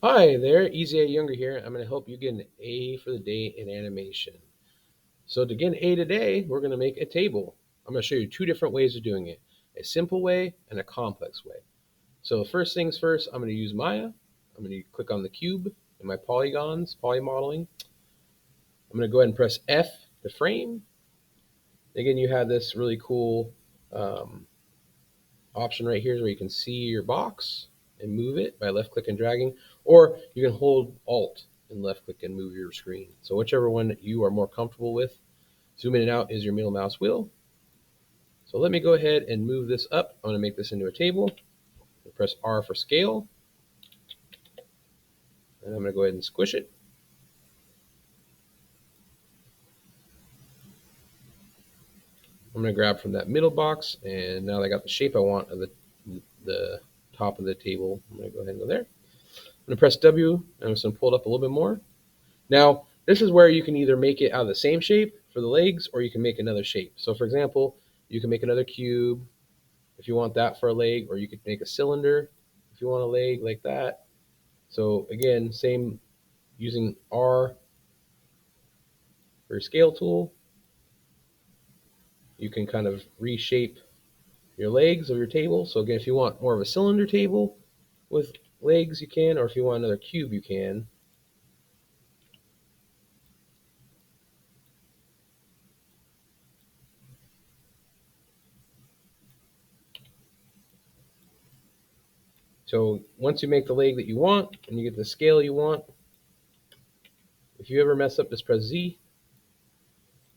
Hi there, Easy A Younger here. I'm going to help you get an A for the day in animation. So to get an A today, we're going to make a table. I'm going to show you two different ways of doing it, a simple way and a complex way. So first things first, I'm going to use Maya. I'm going to click on the cube in my polygons, poly modeling. I'm going to go ahead and press F to frame. Again, you have this really cool um, option right here where you can see your box and move it by left click and dragging, or you can hold Alt and left click and move your screen. So whichever one you are more comfortable with. Zoom in and out is your middle mouse wheel. So let me go ahead and move this up. I'm going to make this into a table. Press R for scale, and I'm going to go ahead and squish it. I'm going to grab from that middle box, and now that I got the shape I want of the top of the table, I'm going to go ahead and go there. I'm going to press W, and I'm just going to pull it up a little bit more. Now, this is where you can either make it out of the same shape for the legs, or you can make another shape. So for example, you can make another cube if you want that for a leg, or you could make a cylinder if you want a leg like that. So again, same, using R for your scale tool, you can kind of reshape your legs of your table. So again, if you want more of a cylinder table with legs, you can, or if you want another cube, you can. So once you make the leg that you want and you get the scale you want, if you ever mess up, just press Z.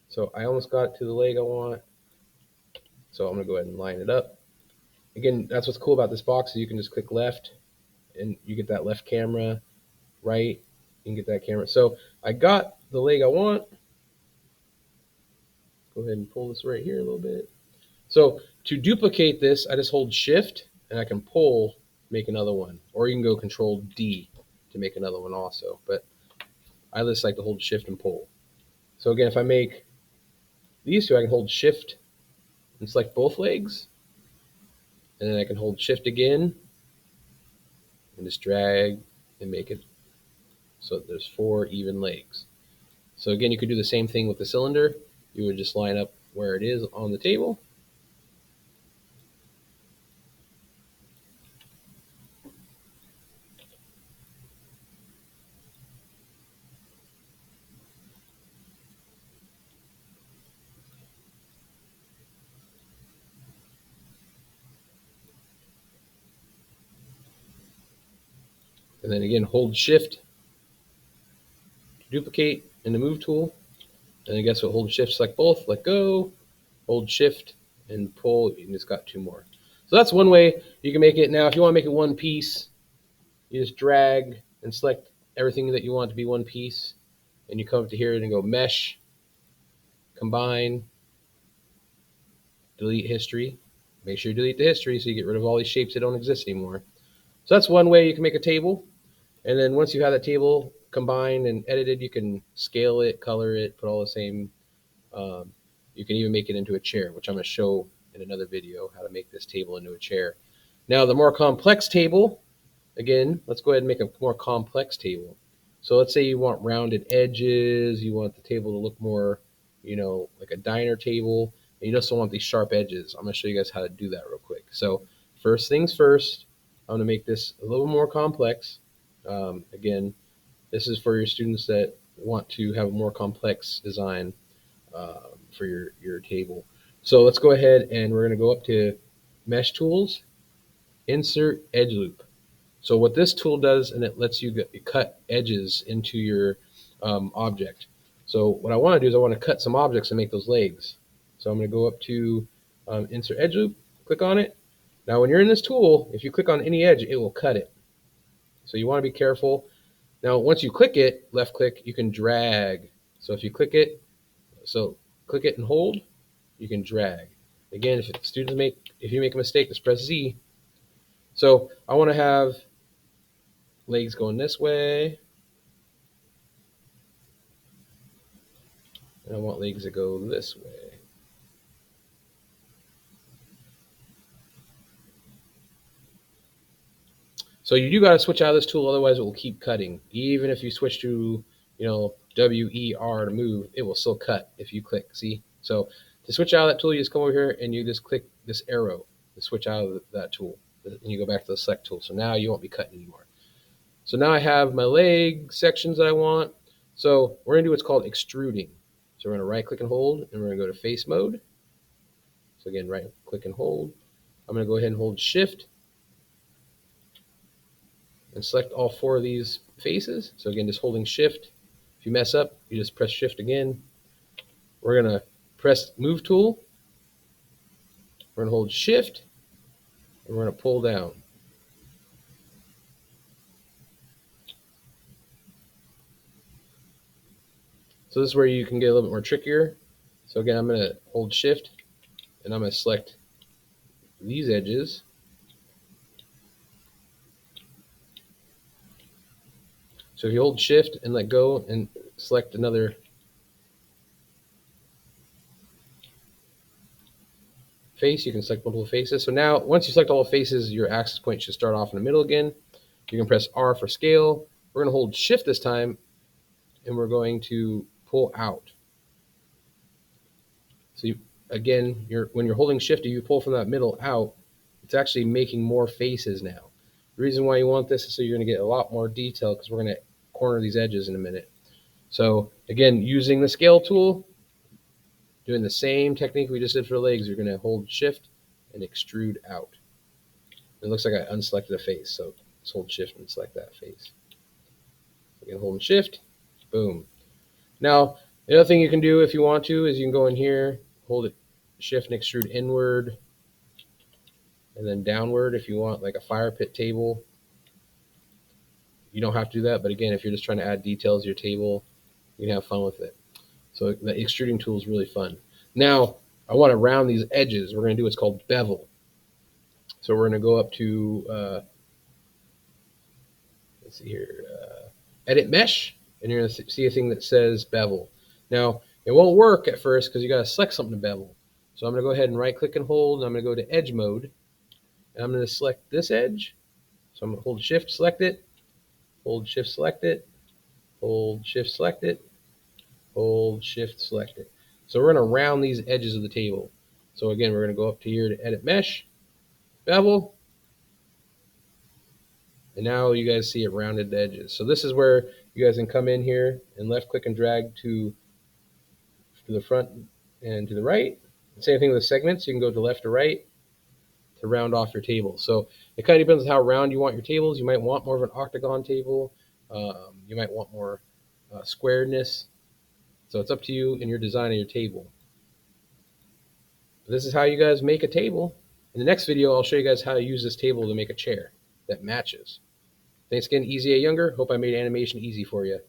So I almost got to the leg I want. So I'm gonna go ahead and line it up. Again, that's what's cool about this box, is you can just click left and you get that left camera, right, you can get that camera. So I got the leg I want. Go ahead and pull this right here a little bit. So to duplicate this, I just hold shift and I can pull, make another one. Or you can go control D to make another one also. But I just like to hold shift and pull. So again, if I make these two, I can hold shift and select both legs. And then I can hold shift again and just drag and make it so there's 4 even legs. So again, you could do the same thing with the cylinder. You would just line up where it is on the table. And then again, hold shift to duplicate in the move tool. And then guess what? Hold shift, select both, let go, hold shift and pull, and it's got 2 more. So that's one way you can make it. Now, if you want to make it one piece, you just drag and select everything that you want to be one piece, and you come up to here and go mesh, combine, delete history. Make sure you delete the history so you get rid of all these shapes that don't exist anymore. So that's one way you can make a table. And then once you have that table combined and edited, you can scale it, color it, put all the same. Um, you can even make it into a chair, which I'm going to show in another video how to make this table into a chair. Now, the more complex table, again, let's go ahead and make a more complex table. So let's say you want rounded edges, you want the table to look more, like a diner table, and you just don't want these sharp edges. I'm going to show you guys how to do that real quick. So first things first, I'm going to make this a little more complex. Again, this is for your students that want to have a more complex design for your table. So let's go ahead and we're going to go up to Mesh Tools, Insert Edge Loop. So what this tool does, and it lets you cut edges into your object. So what I want to do is I want to cut some objects and make those legs. So I'm going to go up to Insert Edge Loop, click on it. Now when you're in this tool, if you click on any edge, it will cut it. So you want to be careful. Now once you click it, left click, you can drag. So if you click it, click it and hold, you can drag. Again, if you make a mistake, just press Z. So I want to have legs going this way, and I want legs to go this way. So you do got to switch out of this tool, otherwise it will keep cutting. Even if you switch to, WER to move, it will still cut if you click. See? So to switch out of that tool, you just come over here and you just click this arrow to switch out of that tool. And you go back to the select tool. So now you won't be cutting anymore. So now I have my leg sections that I want. So we're going to do what's called extruding. So we're going to right click and hold, and we're going to go to face mode. So again, right click and hold. I'm going to go ahead and hold shift and select all 4 of these faces. So again, just holding shift. If you mess up, you just press shift again. We're going to press move tool. We're going to hold shift, and we're going to pull down. So this is where you can get a little bit more trickier. So again, I'm going to hold shift, and I'm going to select these edges. So if you hold shift and let go and select another face, you can select multiple faces. So now once you select all the faces, your axis point should start off in the middle again. You can press R for scale. We're going to hold shift this time, and we're going to pull out. So again, when you're holding shift, if you pull from that middle out, it's actually making more faces now. The reason why you want this is so you're going to get a lot more detail, because we're going to corner these edges in a minute. So again, using the scale tool, doing the same technique we just did for the legs, you're going to hold shift and extrude out. It looks like I unselected a face, so let's hold shift and select that face. Again, holding shift, boom. Now, the other thing you can do if you want to is you can go in here, hold it shift and extrude inward, and then downward if you want like a fire pit table. You don't have to do that, but again, if you're just trying to add details to your table, you can have fun with it. So the extruding tool is really fun. Now, I want to round these edges. We're going to do what's called bevel. So we're going to go up to, let's see here, edit mesh, and you're going to see a thing that says bevel. Now, it won't work at first because you got to select something to bevel. So I'm going to go ahead and right click and hold, and I'm going to go to edge mode, and I'm going to select this edge. So I'm going to hold shift, select it, hold shift, select it, hold shift, select it, hold shift, select it. So we're going to round these edges of the table. So again, we're going to go up to here to edit mesh, bevel, and now you guys see it rounded edges. So this is where you guys can come in here and left click and drag to the front and to the right. Same thing with the segments. You can go to left or right to round off your table. So it kind of depends on how round you want your tables. You might want more of an octagon table. You might want more squareness. So it's up to you and your design of your table. But this is how you guys make a table. In the next video, I'll show you guys how to use this table to make a chair that matches. Thanks again, Easy A Younger. Hope I made animation easy for you.